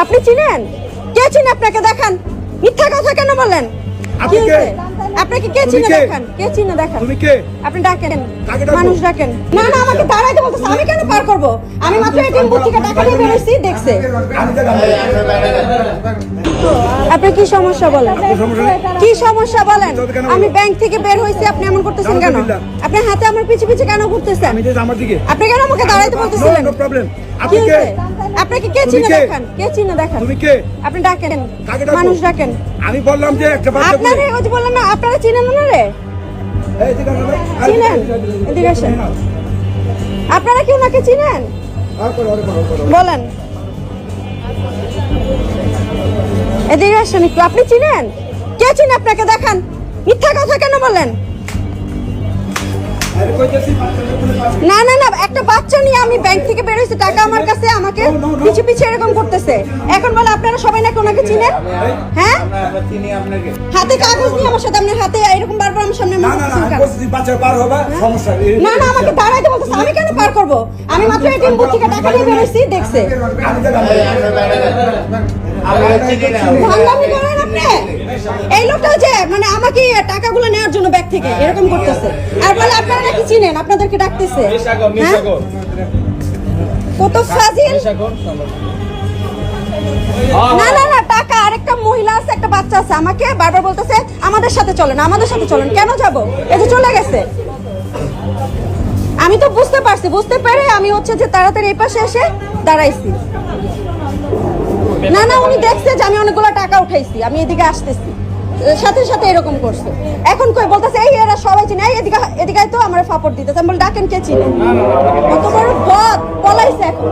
আপনি চিনেন? কে চিনে আপনাকে? দেখান। মিথ্যা কথা কেন বলেন? আপনি কে? আপনাকে কে চিনে? দেখান। কে চিনে? দেখান। তুমি কে? আপনি ডাকেন, কাকে ডাকবো? মানুষ ডাকেন। না না, আমাকে দাঁড়াইতে বলতেছে। আমি কেন পার করব? আমি মাত্র এটিএম বুথ থেকে টাকা নিয়ে বেরোইছি, দেখছে। আপনার কি সমস্যা বলেন? কি সমস্যা বলেন? আমি ব্যাংক থেকে বের হইছি, আপনি এমন করতেছেন কেন? আপনি হাতে আমার পিছে পিছে কেন ঘুরতেছেন? আমি যে আমার দিকে। আপনি কেন আমাকে দাঁড়াইতে বলতেছিলেন? No problem. কি আপনি কে? হয়েছে? আপনাকে কে চিনে? দেখান। কে চিনে? দেখান। তুমি কে? আপনি ডাকেন, কাকে ডাকবো? মানুষ ডাকেন। আমি বললাম যে একটা বাচ্চা আপনারে ওই যে বললাম না, আপনারা চিনেন না রে? এই দিকে আসো ভাই। চিনেন? এদিকে আসেন। আপনারা কি ওনাকে চিনেন? আর করো। বলেন। এদিকে আসেন একটু। আপনি চিনেন? কে চিনে আপনাকে? দেখান। মিথ্যা কথা কেন বলেন? আরে কইতেছি না না না, একটা বাচ্চা নিয়ে আমি ব্যাংক থেকে বের হইছি, টাকা আমার কাছে, আমাকে পিছে পিছে এরকম করতেছে। এখন বলে আপনারা সবাই নাকি ওনাকে চিনেন? হ্যাঁ, হাতে কাগজ নিয়ে আমার সাথে, আপনার হাতে এরকম বারবার আমার সামনে না না না, আমি বলছি বাচ্চা পার হবে সমস্যা। না না, আমাকে দাঁড়াইতে বলতেছে। আমি কেন পার করব? আমি মাত্র এটিএম বুথ থেকে টাকা নিয়ে বেরোইছি, দেখছে। ভান্ডামি করেন আপনি? এই লোকটা যে মানে আমাকে টাকাগুলো নেওয়ার জন্য ব্যাগ থেকে এরকম করতেছে, আর বলে আপনারা নাকি চিনেন, আপনাদেরকে ডাকতেছে। হ্যাঁ? কত ফাজিল! না না না, টাকা আরেকটা মহিলা আছে, একটা বাচ্চা আছে, আমাকে বারবার বলতেছে আমাদের সাথে চলেন, আমাদের সাথে চলেন। কেন যাব? এই যে চলে গেছে। আমি তো বুঝতে পারছি, বুঝতে পেরে আমি হচ্ছে যে তাড়াতাড়ি এই পাশে এসে দাঁড়াইছি। না না, উনি দেখছে যে আমি অনেকগুলো টাকা উঠাইছি, আমি এদিকে আসতেছি, সাথে সাথে এরকম করছে। এখন কই বলতেছে এই এরা সবাই চিনে, এই এদিকে এদিকে তো আমার ফাপড় দিতেছে। আমি বল ডাকেন, কে চিনে? কত বড় বদ পলাইছে এখন।